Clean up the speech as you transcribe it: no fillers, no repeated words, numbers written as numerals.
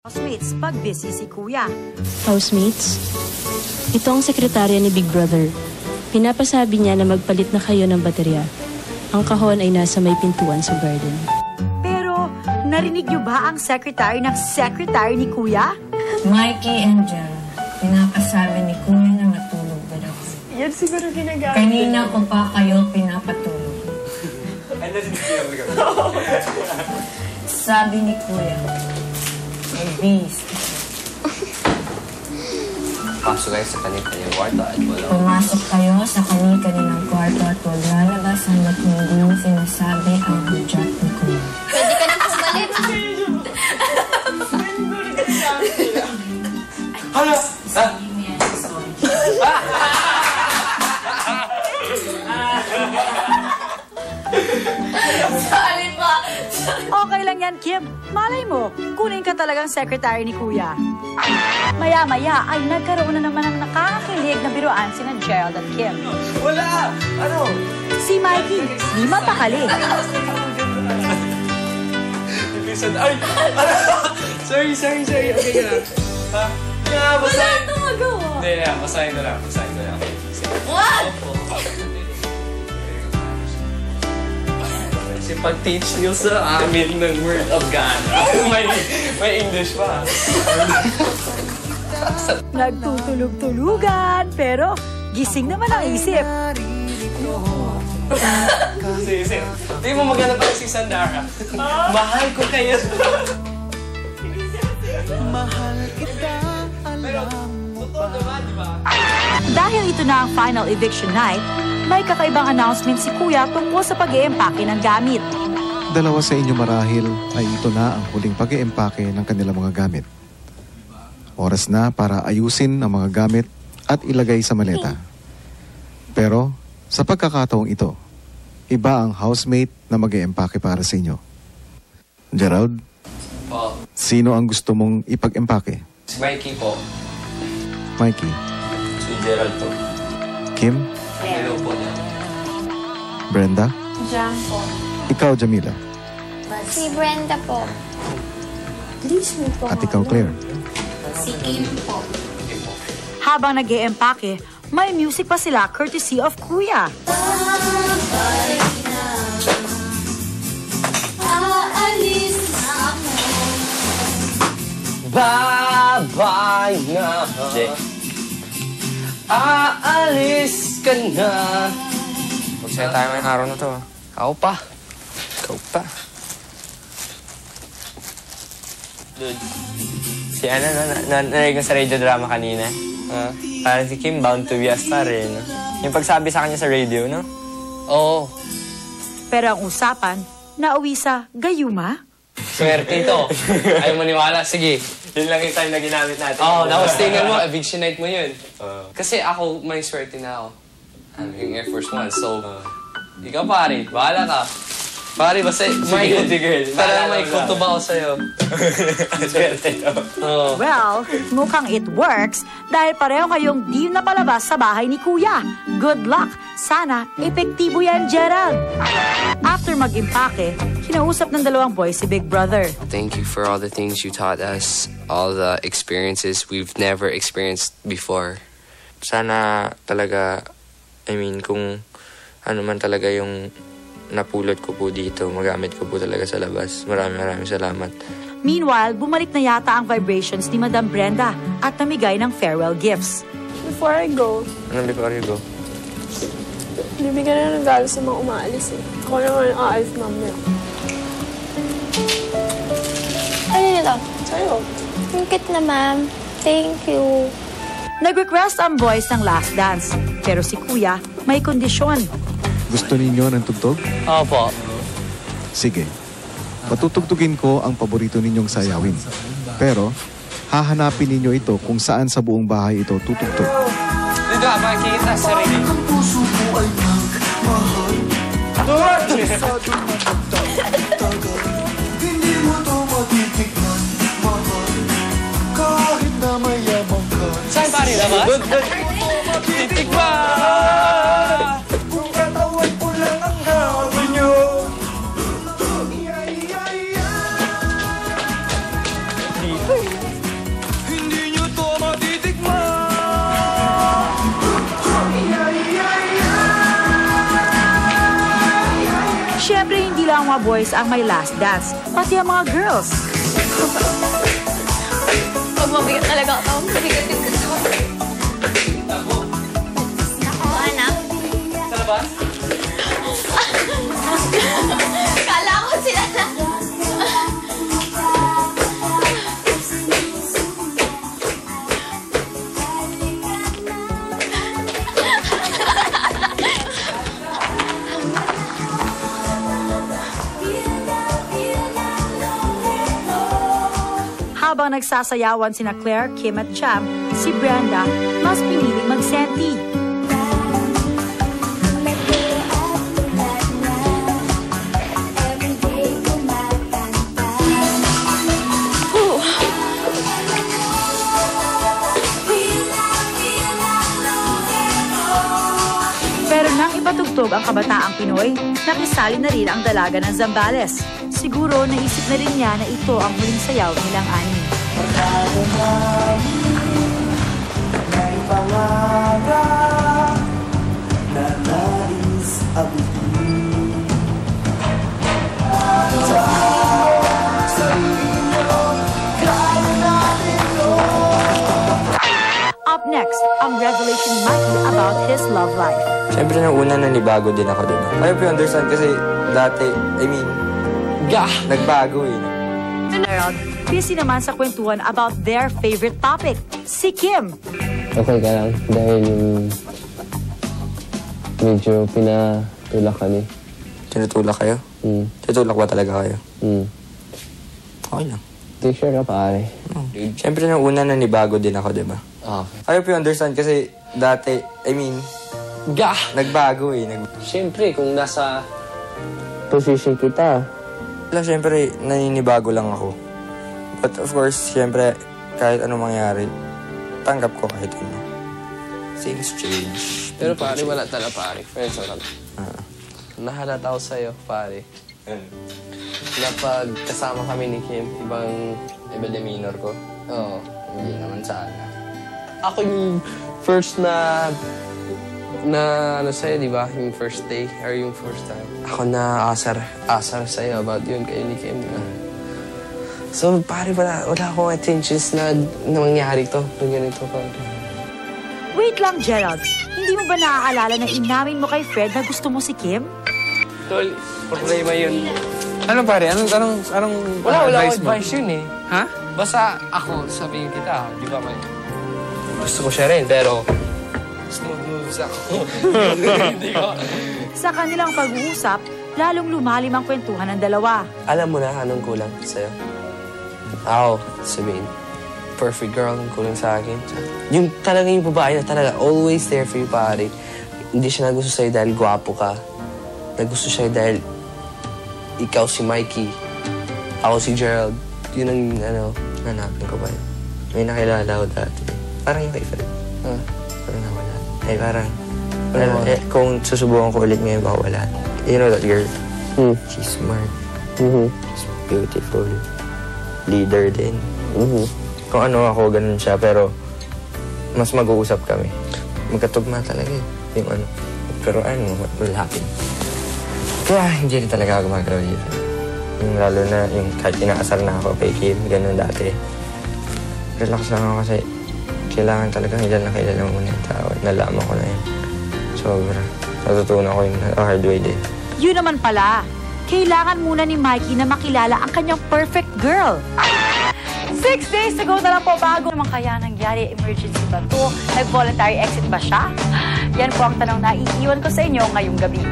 Housemates, pag busy si Kuya. Housemates, ito ang sekretarya ni Big Brother. Pinapasabi niya na magpalit na kayo ng baterya. Ang kahon ay nasa may pintuan sa garden. Pero, narinig niyo ba ang secretary ng secretary ni Kuya? Mikey and Jen, pinapasabi ni Kuya na matulog na daw. Yan siguro ginagamit. Kanina ko pa kayo pinapatulog. Sabi ni Kuya, may beast. Pasok kayo sa kanilang kwarto at wala. Pumasok kayo sa kanilang kwarto at huwag lalabas hanggat hindi sinasabi ang hudyat ni Kuya. Pwede ka nang pumalit. Hala! Sorry pa. Okay lang yan, Kim. Malay mo, kunin ka talagang secretary ni Kuya. Maya-maya ay nagkaroon na naman ng nakakakilig na biruan sina Gerald at Kim. Wala! Ano? Si Mikey, di mapakali. Ay! Sorry. Okay ka na. Ha? Yeah, basahin. Wala magawa. Hindi, basahin ko lang. What? Kasi pag-teach nyo sa amin ng word of God, may English pa. Nagtutulog-tulugan, pero gising naman ang isip. Isip. Hindi mo maghanap ako si Sandara. Mahal ko kayo. Mahal kita, alam mo ba? Dahil ito na ang final eviction night, may kakaibang announcement si Kuya tungkol sa pag-iempake ng gamit. Dalawa sa inyo marahil ay ito na ang huling pag-iempake ng kanilang mga gamit. Oras na para ayusin ang mga gamit at ilagay sa maleta. Pero sa pagkakataong ito, iba ang housemate na mag-iempake para sa inyo. Gerald, sino ang gusto mong ipag-empake? Si Mikey po. Mikey. Si Gerald po. Kim? Hello po niya. Brenda? Jam po. Ikaw, Jamila. Si Brenda po. At ikaw, Claire. Si Kim po. Habang nag-iempake, may music pa sila courtesy of Kuya. Aalis na ako. Bye-bye na. Aalis ka na. Magsaya tayo ngayong araw na to. Ikaw pa. Dude. Si ano, narinig ko sa radio drama kanina. Parang si Kim, bound to be a star eh. No? Yung pagsabi sa kanya sa radio, no? Oo. Pero ang usapan, nauwi sa gayuma. Swerte ito. Ayaw maniwala. Sige. Yun lang yung time na ginamit natin. Oo, tapos tingnan mo, eviction night mo yun. Kasi ako, may swerte na ako. Yung Air Force One. So, ikaw pare, bahala ka. Pare, basta may good girl. Para may kutuba ako sa'yo. Swerte ito. Well, mukhang it works dahil pareho kayong di napalabas sa bahay ni Kuya. Good luck! Sana epektibo yan, Gerald! After mag-impake, kinausap ng dalawang boys si Big Brother. Thank you for all the things you taught us, all the experiences we've never experienced before. Sana talaga, kung ano man talaga yung napulot ko po dito, magamit ko po talaga sa labas. Maraming salamat. Meanwhile, bumalik na yata ang vibrations ni Madam Brenda at namigay ng farewell gifts. Before I go, Ano before you go? bibigyan na ng regalo sa mga umaalis eh. Ako naman aalis mamaya. Ano nito? Sa'yo. Ang cute na, ma'am. Thank you. Nag-request ang boys ng last dance, pero si Kuya may kondisyon. Gusto ninyo ng tugtog? Opo. Sige. Patutugtugin ko ang paborito ninyong sayawin. Pero, hahanapin ninyo ito kung saan sa buong bahay ito tutugtog. Dito ka, makikita sa rin. Ang puso ko ay magmahal. Hindi mo to matitignan, mahal. Kahit na mayamang ka. Saan pare labas? Titig ba? Kung katawan ko lang ang hawin nyo. Dito. mga boys ang may last dance, pati ang mga girls. Pag mabigat talaga ako, mabigat yung gusto. Anak? Sa labas? Kala ko sila na. Habang nagsasayawan sina Claire, Kim at Cham, si Brenda mas piniling magsenti. Pero nang ipatugtog ang kabataang Pinoy, nakisali na rin ang dalaga ng Zambales. Siguro naisip na rin niya na ito ang huling sayaw nilang ani. May pangarap na nais abutin. Sa sarili mo, kaya natin yun. Up next, ang revelation ni Mikey about his love life. Siyempre, nung una nanibago din ako dun. I hope you understand kasi dati, nagbago eh. Gerald, busy naman sa kwentuhan about their favorite topic, si Kim. Okay ka lang dahil medyo pinatulak kami. Tinutulak kayo? Tinutulak ba talaga kayo? Okay lang. T-shirt ka pare. Siyempre, nung una nanibago din ako, diba? Okay. I hope you understand kasi dati, nagbago eh. Siyempre, kung nasa position kita. Siyempre, naninibago lang ako. But of course, siyempre, kahit anong mangyari, tanggap ko kahit ano. Things change. Pero pare, wala talaga pare. Friends lang. Nahalata ako sa'yo, pare. Na pag kasama kami ni Kim, iba demeanor ko. Oo, hindi naman sana. Ako yung first na ano sa'yo, di ba? Yung first day or yung first time. Ako na asar sa'yo about yun kayo ni Kim, di ba? So, pare, wala akong attentions na mangyari to. Na ganito, pare. Wait lang, Gerald. Hindi mo ba naaalala na inamin mo kay Fred na gusto mo si Kim? Tol, problema yun. Ano pare? Anong Wala advice mo? advice yun eh. Ha? Basta ako, sabihin kita, di ba, may gusto ko siya rin, pero smooth moves ako. Hindi ko. Sa kanilang pag-uusap, lalong lumalim ang kwentuhan ng dalawa. Alam mo na anong kulang sa'yo? Ako, sabihin, perfect girl ang kulang sa akin. Yung talaga yung babae na talaga always there for you, pare. Hindi siya nagusto sa'yo dahil gwapo ka. Nagusto siya dahil ikaw si Mikey. Ako si Gerald. Yun ang hanapin ko ba yun? May nakilala ako dati. Parang yung kay Fred. Parang nawala. Parang kung susubukan ko ulit ngayon, baka wala. You know that girl? She's smart. She's beautiful. Leader din. Kung ano ako, ganun siya. Pero mas mag-uusap kami. Magkatugma talaga eh. Yung ano. Pero ano, what will happen? Kaya hindi rin talaga ako gumagalaw dito. Yung lalo na yung kahit inaasar na ako kay Kim, ganun dati. Relax lang ako kasi kailangan talaga kilala mo muna yung tao. Nalaman ko na yun. Sobra. Natutunan ko yung hard way din. Yun naman pala. Kailangan muna ni Mikey na makilala ang kanyang perfect girl. 6 days ago na lang po bago naman kaya nangyari emergency ba to? Nag-voluntary exit ba siya? Yan po ang tanong na iiwan ko sa inyo ngayong gabi.